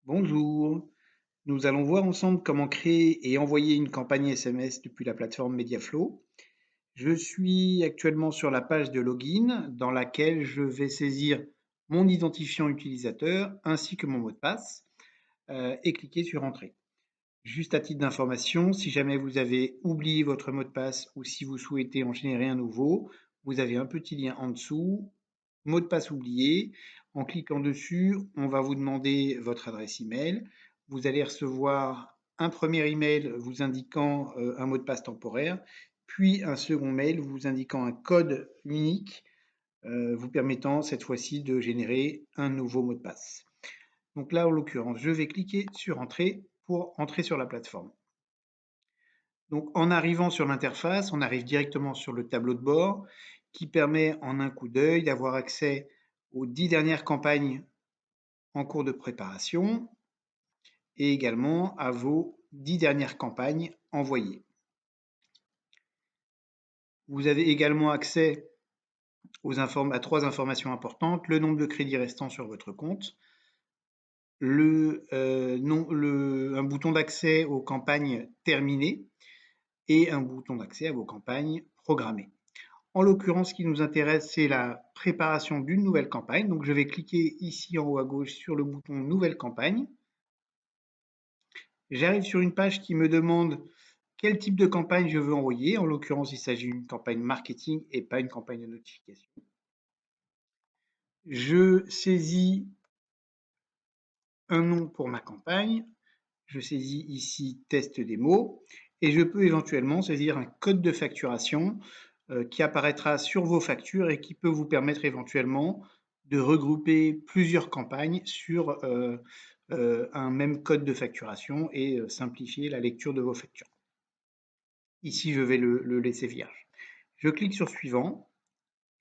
Bonjour, nous allons voir ensemble comment créer et envoyer une campagne SMS depuis la plateforme Mediaflow. Je suis actuellement sur la page de login dans laquelle je vais saisir mon identifiant utilisateur ainsi que mon mot de passe et cliquer sur Entrée. Juste à titre d'information, si jamais vous avez oublié votre mot de passe ou si vous souhaitez en générer un nouveau, vous avez un petit lien en dessous, mot de passe oublié. En cliquant dessus, on va vous demander votre adresse email. Vous allez recevoir un premier email vous indiquant un mot de passe temporaire, puis un second mail vous indiquant un code unique vous permettant cette fois-ci de générer un nouveau mot de passe. Donc là, en l'occurrence, je vais cliquer sur Entrée pour entrer sur la plateforme. Donc en arrivant sur l'interface, on arrive directement sur le tableau de bord qui permet en un coup d'œil d'avoir accès aux 10 dernières campagnes en cours de préparation et également à vos 10 dernières campagnes envoyées. Vous avez également accès à 3 informations importantes: le nombre de crédits restants sur votre compte, un bouton d'accès aux campagnes terminées et un bouton d'accès à vos campagnes programmées. En l'occurrence, ce qui nous intéresse, c'est la préparation d'une nouvelle campagne. Donc, je vais cliquer ici en haut à gauche sur le bouton Nouvelle campagne. J'arrive sur une page qui me demande quel type de campagne je veux envoyer. En l'occurrence, il s'agit d'une campagne marketing et pas une campagne de notification. Je saisis un nom pour ma campagne. Je saisis ici test démo et je peux éventuellement saisir un code de facturation qui apparaîtra sur vos factures et qui peut vous permettre éventuellement de regrouper plusieurs campagnes sur un même code de facturation et simplifier la lecture de vos factures. Ici, je vais le laisser vierge. Je clique sur Suivant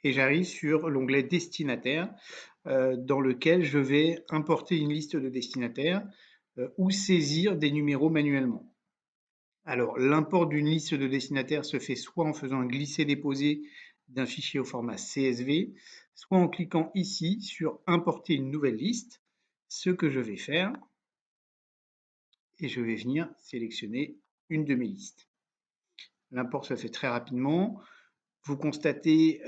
et j'arrive sur l'onglet Destinataire dans lequel je vais importer une liste de destinataires ou saisir des numéros manuellement. Alors, l'import d'une liste de destinataires se fait soit en faisant un glisser-déposer d'un fichier au format CSV, soit en cliquant ici sur Importer une nouvelle liste, ce que je vais faire, et je vais venir sélectionner une de mes listes. L'import se fait très rapidement. Vous constatez,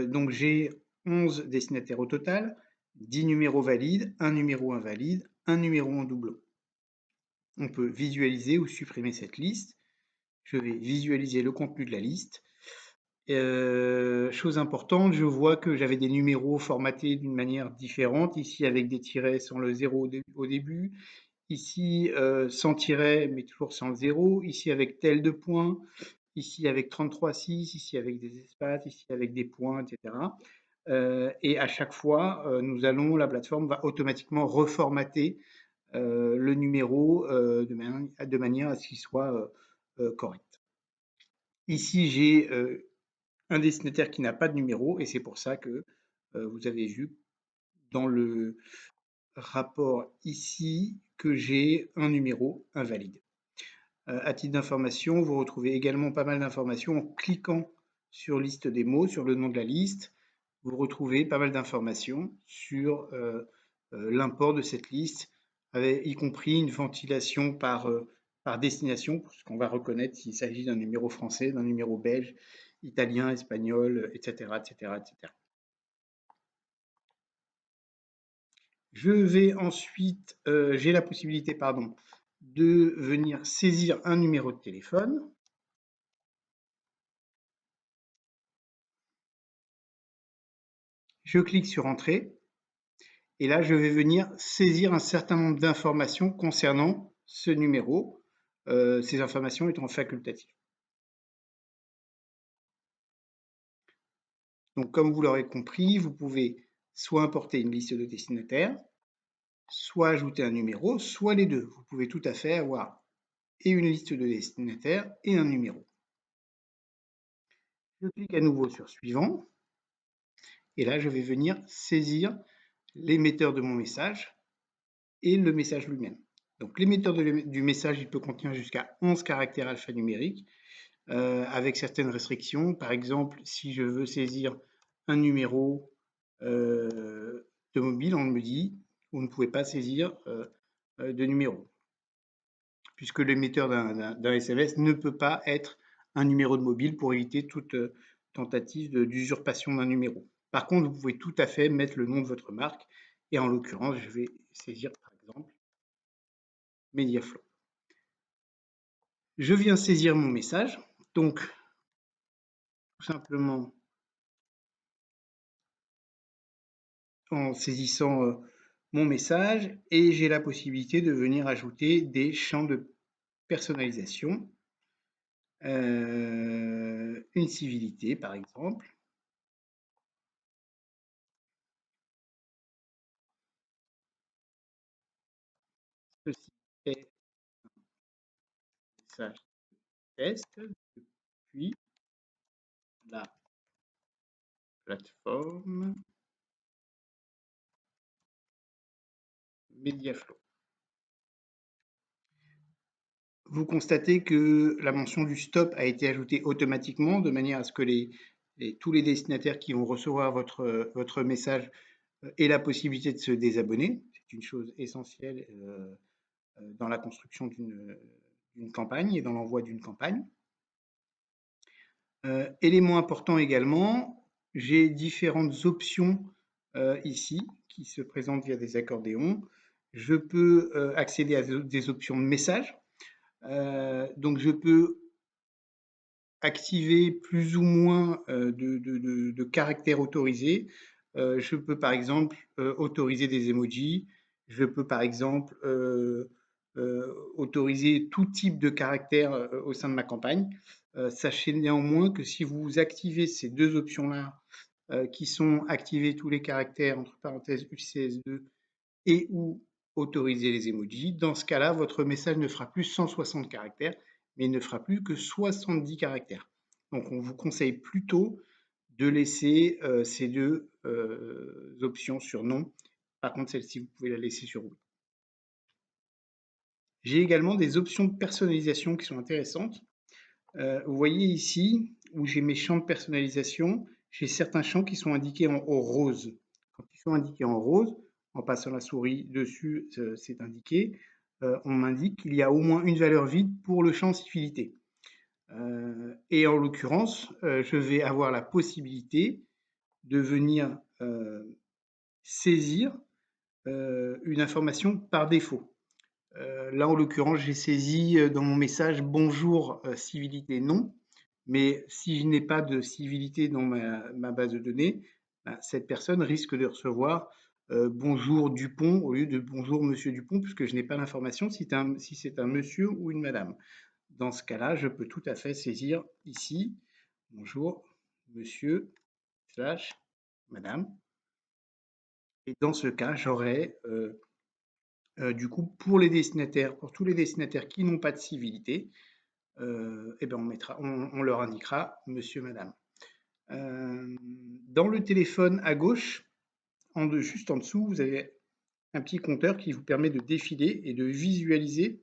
donc j'ai 11 destinataires au total, 10 numéros valides, un numéro invalide, un numéro en doublon. On peut visualiser ou supprimer cette liste. Je vais visualiser le contenu de la liste. Chose importante, je vois que j'avais des numéros formatés d'une manière différente, ici avec des tirets sans le 0 au début, ici sans tiret mais toujours sans le 0, ici avec tel de points, ici avec 33,6, ici avec des espaces, ici avec des points, etc. Et à chaque fois, la plateforme va automatiquement reformater le numéro de manière à ce qu'il soit correct. Ici, j'ai un destinataire qui n'a pas de numéro et c'est pour ça que vous avez vu dans le rapport ici que j'ai un numéro invalide. À titre d'information, vous retrouvez également pas mal d'informations en cliquant sur liste des mots, sur le nom de la liste. Vous retrouvez pas mal d'informations sur l'import de cette liste, y compris une ventilation par destination, puisqu'on va reconnaître s'il s'agit d'un numéro français, d'un numéro belge, italien, espagnol, etc., etc., etc. Je vais ensuite, j'ai la possibilité, pardon, de venir saisir un numéro de téléphone. Je clique sur Entrée et là, je vais venir saisir un certain nombre d'informations concernant ce numéro, ces informations étant facultatives. Donc, comme vous l'aurez compris, vous pouvez soit importer une liste de destinataires, soit ajouter un numéro, soit les deux. Vous pouvez tout à fait avoir et une liste de destinataires et un numéro. Je clique à nouveau sur Suivant et là, je vais venir saisir l'émetteur de mon message et le message lui-même. Donc, l'émetteur du message, il peut contenir jusqu'à 11 caractères alphanumériques avec certaines restrictions. Par exemple, si je veux saisir un numéro de mobile, on me dit vous ne pouvez pas saisir de numéro, puisque l'émetteur d'un SMS ne peut pas être un numéro de mobile pour éviter toute tentative d'usurpation d'un numéro. Par contre, vous pouvez tout à fait mettre le nom de votre marque, et en l'occurrence, je vais saisir par exemple Mediaflow. Je viens saisir mon message, donc tout simplement en saisissant mon message, et j'ai la possibilité de venir ajouter des champs de personnalisation, une civilité par exemple. Ceci est un message test depuis la plateforme Mediaflow. Vous constatez que la mention du stop a été ajoutée automatiquement de manière à ce que tous les destinataires qui vont recevoir votre message aient la possibilité de se désabonner. C'est une chose essentielle dans la construction d'une campagne et dans l'envoi d'une campagne. Élément important également, j'ai différentes options ici qui se présentent via des accordéons. Je peux accéder à des options de message. Donc je peux activer plus ou moins de caractères autorisés. Je peux par exemple autoriser des emojis. Je peux par exemple autoriser tout type de caractères au sein de ma campagne. Sachez néanmoins que si vous activez ces deux options-là, qui sont activer tous les caractères entre parenthèses UCS2 et ou autoriser les emojis, dans ce cas-là, votre message ne fera plus 160 caractères, mais il ne fera plus que 70 caractères. Donc on vous conseille plutôt de laisser ces deux options sur non. Par contre, celle-ci, vous pouvez la laisser sur oui. J'ai également des options de personnalisation qui sont intéressantes. Vous voyez ici, où j'ai mes champs de personnalisation, j'ai certains champs qui sont indiqués en rose. Quand ils sont indiqués en rose, en passant la souris dessus, c'est indiqué, on m'indique qu'il y a au moins une valeur vide pour le champ civilité. Et en l'occurrence, je vais avoir la possibilité de venir saisir une information par défaut. Là, en l'occurrence, j'ai saisi dans mon message bonjour civilité non, mais si je n'ai pas de civilité dans ma base de données, ben, cette personne risque de recevoir bonjour Dupont au lieu de bonjour monsieur Dupont, puisque je n'ai pas l'information si c'est un monsieur ou une madame. Dans ce cas-là, je peux tout à fait saisir ici bonjour monsieur slash madame. Et dans ce cas, j'aurai du coup pour tous les destinataires qui n'ont pas de civilité, eh ben on leur indiquera monsieur, madame. Dans le téléphone à gauche, juste en dessous, vous avez un petit compteur qui vous permet de défiler et de visualiser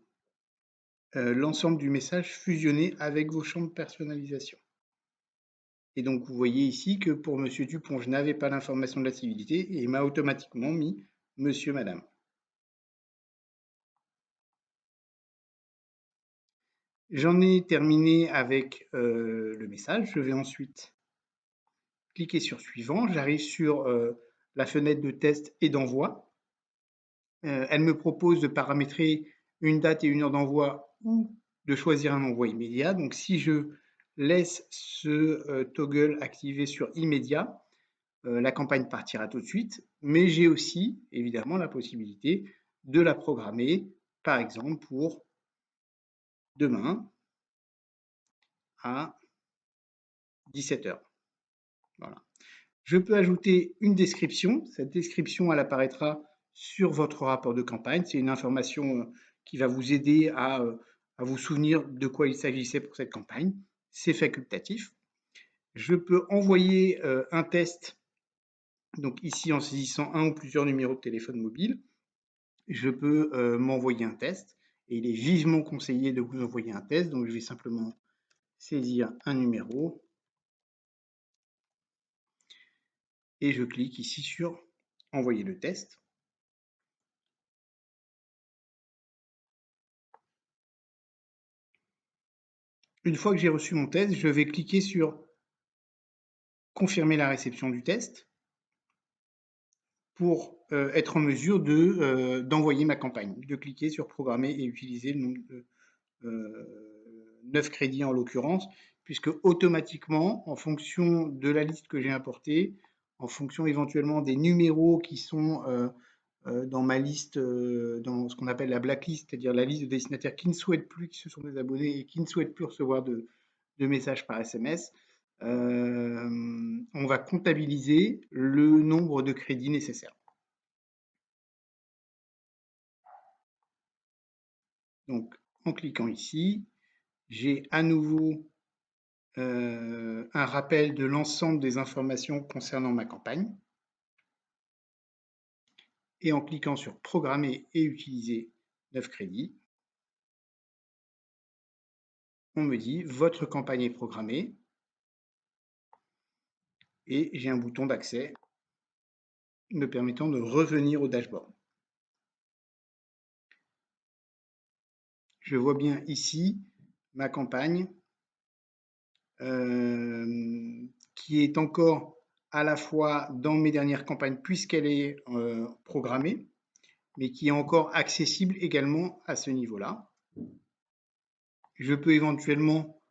l'ensemble du message fusionné avec vos champs de personnalisation. Et donc, vous voyez ici que pour monsieur Dupont, je n'avais pas l'information de la civilité et il m'a automatiquement mis monsieur, madame. J'en ai terminé avec le message. Je vais ensuite cliquer sur suivant. J'arrive sur la fenêtre de test et d'envoi. Elle me propose de paramétrer une date et une heure d'envoi ou de choisir un envoi immédiat. Donc si je laisse ce toggle activé sur immédiat, la campagne partira tout de suite. Mais j'ai aussi évidemment la possibilité de la programmer, par exemple pour demain à 17 heures. Voilà. Je peux ajouter une description. Cette description, elle apparaîtra sur votre rapport de campagne. C'est une information qui va vous aider à vous souvenir de quoi il s'agissait pour cette campagne. C'est facultatif. Je peux envoyer un test, donc ici en saisissant un ou plusieurs numéros de téléphone mobile. Je peux m'envoyer un test et il est vivement conseillé de vous envoyer un test. Donc je vais simplement saisir un numéro et je clique ici sur envoyer le test. Une fois que j'ai reçu mon test, je vais cliquer sur confirmer la réception du test pour être en mesure d'envoyer ma campagne, de cliquer sur programmer et utiliser le nombre de 9 crédits en l'occurrence, puisque automatiquement, en fonction de la liste que j'ai importée, en fonction éventuellement des numéros qui sont dans ma liste, dans ce qu'on appelle la blacklist, c'est-à-dire la liste de destinataires qui ne souhaitent plus, qui se sont désabonnés et qui ne souhaitent plus recevoir de messages par SMS, on va comptabiliser le nombre de crédits nécessaires. Donc, en cliquant ici, j'ai à nouveau un rappel de l'ensemble des informations concernant ma campagne. Et en cliquant sur programmer et utiliser 9 crédits, on me dit votre campagne est programmée et j'ai un bouton d'accès me permettant de revenir au dashboard. Je vois bien ici ma campagne qui est encore à la fois dans mes dernières campagnes puisqu'elle est programmée, mais qui est encore accessible également à ce niveau-là. Je peux éventuellement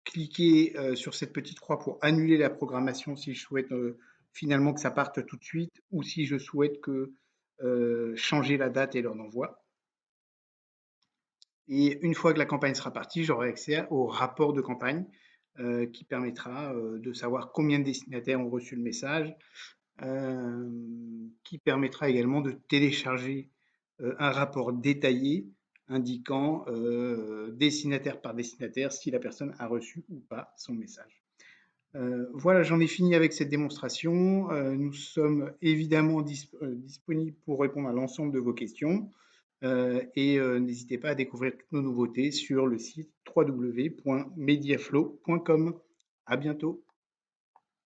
cliquer sur cette petite croix pour annuler la programmation si je souhaite finalement que ça parte tout de suite ou si je souhaite changer la date et l'heure d'envoi. Et une fois que la campagne sera partie, j'aurai accès au rapport de campagne qui permettra de savoir combien de destinataires ont reçu le message, qui permettra également de télécharger un rapport détaillé indiquant destinataire par destinataire si la personne a reçu ou pas son message. Voilà, j'en ai fini avec cette démonstration. Nous sommes évidemment disponibles pour répondre à l'ensemble de vos questions. Et n'hésitez pas à découvrir toutes nos nouveautés sur le site www.mediaflow.com. À bientôt.